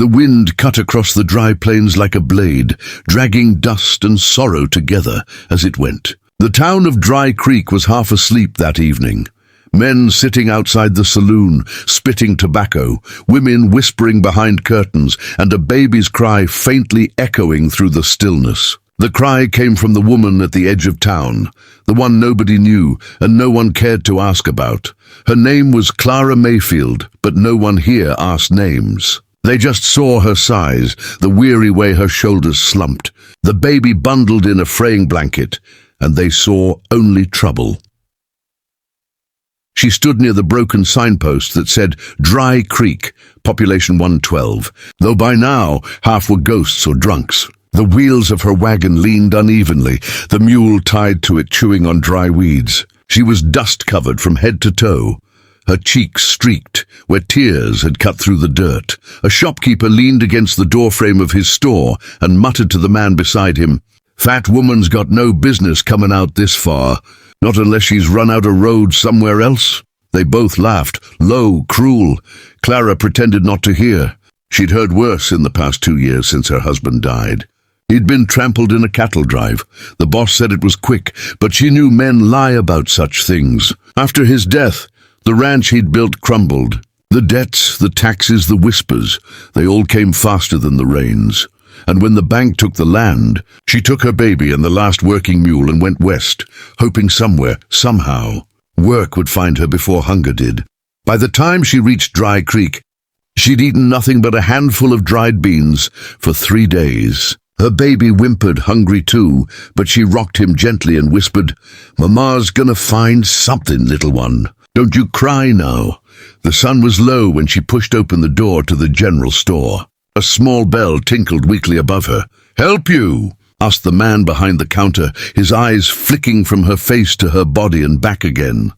The wind cut across the dry plains like a blade, dragging dust and sorrow together as it went. The town of Dry Creek was half asleep that evening. Men sitting outside the saloon, spitting tobacco, women whispering behind curtains, and a baby's cry faintly echoing through the stillness. The cry came from the woman at the edge of town, the one nobody knew and no one cared to ask about. Her name was Clara Mayfield, but no one here asked names. They just saw her size, the weary way her shoulders slumped, the baby bundled in a fraying blanket, and they saw only trouble. She stood near the broken signpost that said Dry Creek, population 112, though by now half were ghosts or drunks. The wheels of her wagon leaned unevenly, the mule tied to it chewing on dry weeds. She was dust-covered from head to toe, her cheeks streaked where tears had cut through the dirt. A shopkeeper leaned against the doorframe of his store and muttered to the man beside him, "Fat woman's got no business coming out this far, not unless she's run out of road somewhere else." They both laughed, low, cruel. Clara pretended not to hear. She'd heard worse in the past 2 years since her husband died. He'd been trampled in a cattle drive. The boss said it was quick, but she knew men lie about such things. After his death, the ranch he'd built crumbled. The debts, the taxes, the whispers, they all came faster than the rains. And when the bank took the land, she took her baby and the last working mule and went west, hoping somewhere, somehow, work would find her before hunger did. By the time she reached Dry Creek, she'd eaten nothing but a handful of dried beans for 3 days. Her baby whimpered, hungry too, but she rocked him gently and whispered, "Mama's gonna find something, little one. Don't you cry now." The sun was low when she pushed open the door to the general store. A small bell tinkled weakly above her. "Help you?" asked the man behind the counter, his eyes flicking from her face to her body and back again.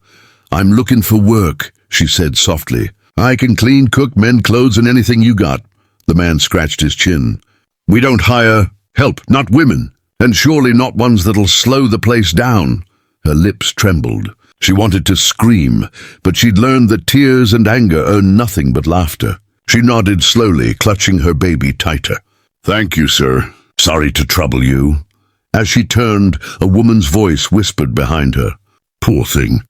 "I'm looking for work," she said softly. "I can clean, cook, mend clothes, and anything you got." The man scratched his chin. "We don't hire help, not women, and surely not ones that'll slow the place down." Her lips trembled. She wanted to scream, but she'd learned that tears and anger earn nothing but laughter. She nodded slowly, clutching her baby tighter. "Thank you, sir. Sorry to trouble you." As she turned, a woman's voice whispered behind her. "Poor thing.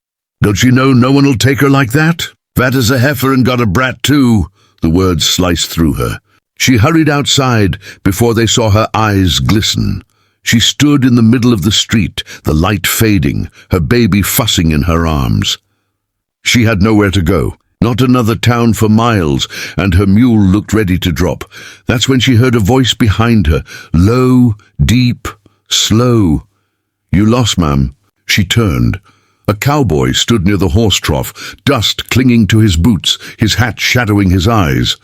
Don't you know no one'll take her like that? Fat as a heifer and got a brat too." The words sliced through her. She hurried outside before they saw her eyes glisten. She stood in the middle of the street, the light fading, her baby fussing in her arms. She had nowhere to go, not another town for miles, and her mule looked ready to drop. That's when she heard a voice behind her, low, deep, slow. "You lost, ma'am." She turned. A cowboy stood near the horse trough, dust clinging to his boots, his hat shadowing his eyes.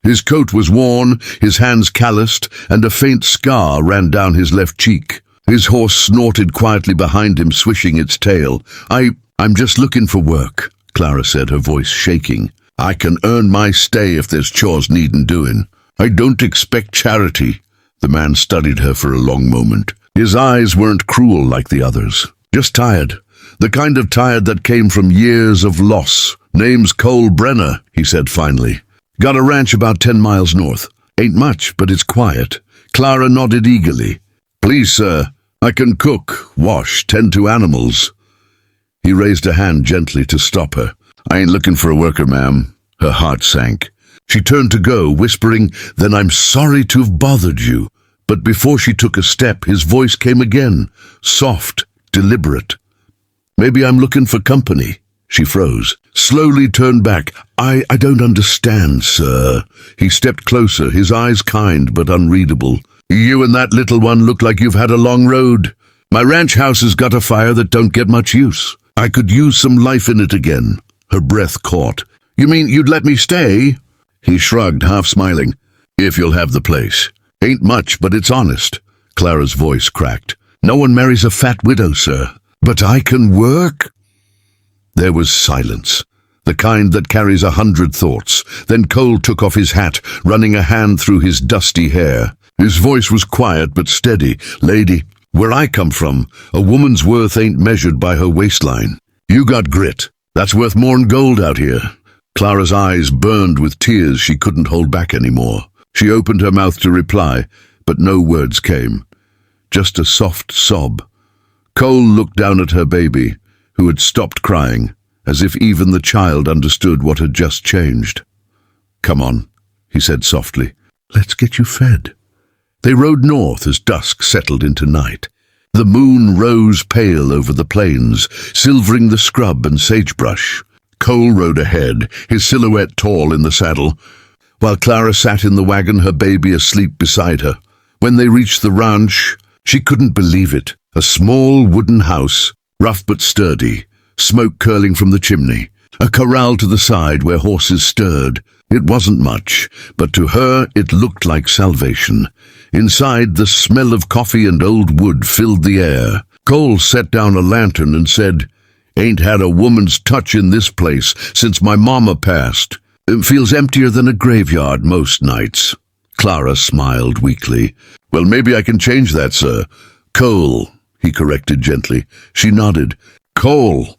His coat was worn, his hands calloused, and a faint scar ran down his left cheek. His horse snorted quietly behind him, swishing its tail. I'm just looking for work," Clara said, her voice shaking. "I can earn my stay if there's chores needin' doing. I don't expect charity." The man studied her for a long moment. His eyes weren't cruel like the others, just tired. The kind of tired that came from years of loss. "Name's Cole Brenner," he said finally. "Got a ranch about 10 miles north. Ain't much, but it's quiet." Clara nodded eagerly. "Please, sir, I can cook, wash, tend to animals." He raised a hand gently to stop her. "I ain't looking for a worker, ma'am." Her heart sank. She turned to go, whispering, "Then I'm sorry to have bothered you." But before she took a step, his voice came again, soft, deliberate. "Maybe I'm looking for company." She froze, slowly turned back. I don't understand, sir." He stepped closer, his eyes kind but unreadable. "You and that little one look like you've had a long road. My ranch house has got a fire that don't get much use. I could use some life in it again." Her breath caught. "You mean you'd let me stay?" He shrugged, half smiling. "If you'll have the place. Ain't much, but it's honest." Clara's voice cracked. "No one marries a fat widow, sir." "But I can work?" There was silence, the kind that carries 100 thoughts. Then Cole took off his hat, running a hand through his dusty hair. His voice was quiet but steady. "Lady, where I come from, a woman's worth ain't measured by her waistline. You got grit. That's worth more'n gold out here." Clara's eyes burned with tears she couldn't hold back anymore. She opened her mouth to reply, but no words came. Just a soft sob. Cole looked down at her baby, who had stopped crying, as if even the child understood what had just changed. "Come on," he said softly. "Let's get you fed." They rode north as dusk settled into night. The moon rose pale over the plains, silvering the scrub and sagebrush. Cole rode ahead, his silhouette tall in the saddle, while Clara sat in the wagon, her baby asleep beside her. When they reached the ranch, she couldn't believe it. A small wooden house, rough but sturdy, smoke curling from the chimney. A corral to the side where horses stirred. It wasn't much, but to her it looked like salvation. Inside, the smell of coffee and old wood filled the air. Cole set down a lantern and said, "Ain't had a woman's touch in this place since my mama passed. It feels emptier than a graveyard most nights." Clara smiled weakly. "Well, maybe I can change that, sir." "Cole," he corrected gently. She nodded. "Cole."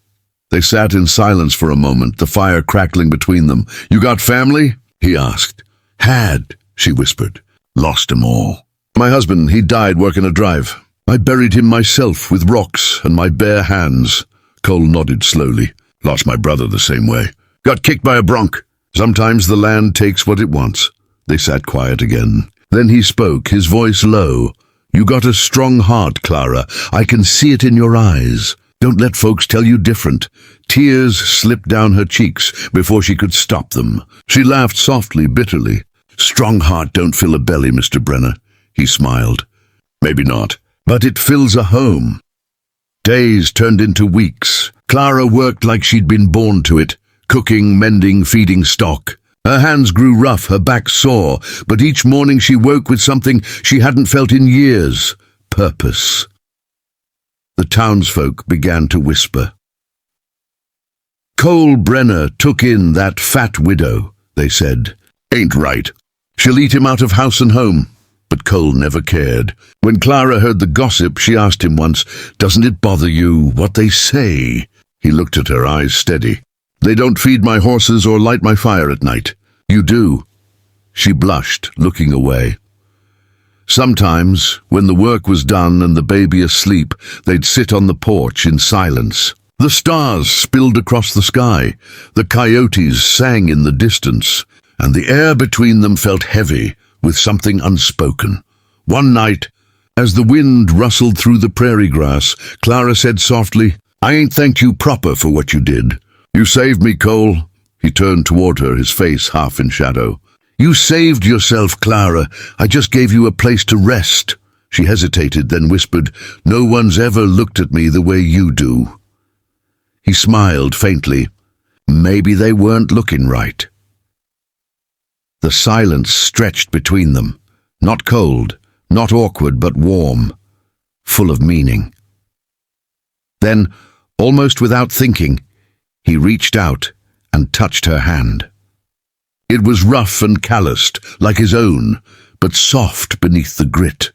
They sat in silence for a moment, the fire crackling between them. "You got family?" he asked. "Had," she whispered. "Lost 'em all. My husband, he died working a drive. I buried him myself with rocks and my bare hands." Cole nodded slowly. "Lost my brother the same way. Got kicked by a bronc. Sometimes the land takes what it wants." They sat quiet again. Then he spoke, his voice low. "You got a strong heart, Clara. I can see it in your eyes. Don't let folks tell you different." Tears slipped down her cheeks before she could stop them. She laughed softly, bitterly. "Strong heart don't fill a belly, Mr. Brenner." He smiled. "Maybe not, but it fills a home." Days turned into weeks. Clara worked like she'd been born to it, cooking, mending, feeding stock. Her hands grew rough, her back sore, but each morning she woke with something she hadn't felt in years: purpose. The townsfolk began to whisper. "Cole Brenner took in that fat widow," they said. "Ain't right. She'll eat him out of house and home." But Cole never cared. When Clara heard the gossip, she asked him once, "Doesn't it bother you what they say?" He looked at her, eyes steady. "They don't feed my horses or light my fire at night." "You do." She blushed, looking away. Sometimes, when the work was done and the baby asleep, they'd sit on the porch in silence. The stars spilled across the sky, the coyotes sang in the distance, and the air between them felt heavy with something unspoken. One night, as the wind rustled through the prairie grass, Clara said softly, "I ain't thanked you proper for what you did. You saved me, Cole." He turned toward her, his face half in shadow. "You saved yourself, Clara. I just gave you a place to rest." She hesitated, then whispered, "No one's ever looked at me the way you do." He smiled faintly. Maybe they weren't looking right. The silence stretched between them, not cold, not awkward, but warm, full of meaning. Then, almost without thinking, he reached out and touched her hand. It was rough and calloused, like his own, but soft beneath the grit.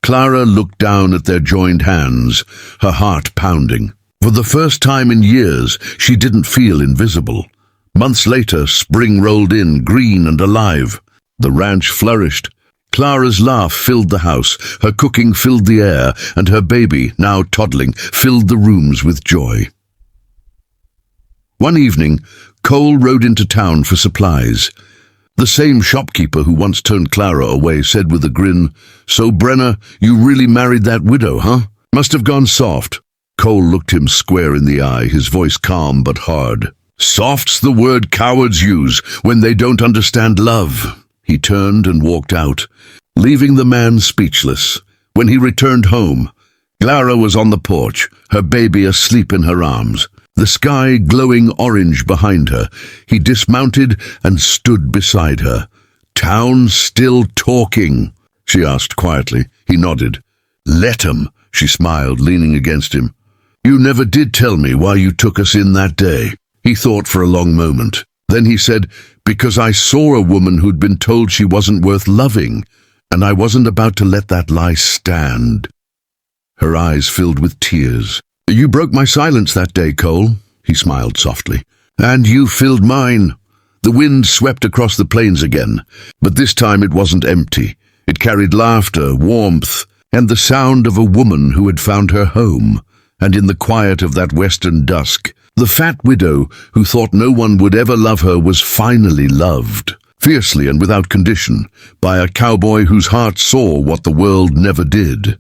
Clara looked down at their joined hands, her heart pounding. For the first time in years, she didn't feel invisible. Months later, spring rolled in, green and alive. The ranch flourished. Clara's laugh filled the house, her cooking filled the air, and her baby, now toddling, filled the rooms with joy. One evening, Cole rode into town for supplies. The same shopkeeper who once turned Clara away said with a grin, "So, Brenner, you really married that widow, huh? Must have gone soft." Cole looked him square in the eye, his voice calm but hard. "Soft's the word cowards use when they don't understand love." He turned and walked out, leaving the man speechless. When he returned home, Clara was on the porch, her baby asleep in her arms, the sky glowing orange behind her. He dismounted and stood beside her. "Town still talking?" she asked quietly. He nodded. "Let 'em," she smiled, leaning against him. "You never did tell me why you took us in that day." He thought for a long moment. Then he said, "Because I saw a woman who'd been told she wasn't worth loving, and I wasn't about to let that lie stand." Her eyes filled with tears. "You broke my silence that day, Cole," he smiled softly. "And you filled mine. The wind swept across the plains again, but this time it wasn't empty. It carried laughter, warmth, and the sound of a woman who had found her home. And in the quiet of that western dusk, the fat widow who thought no one would ever love her was finally loved, fiercely and without condition, by a cowboy whose heart saw what the world never did.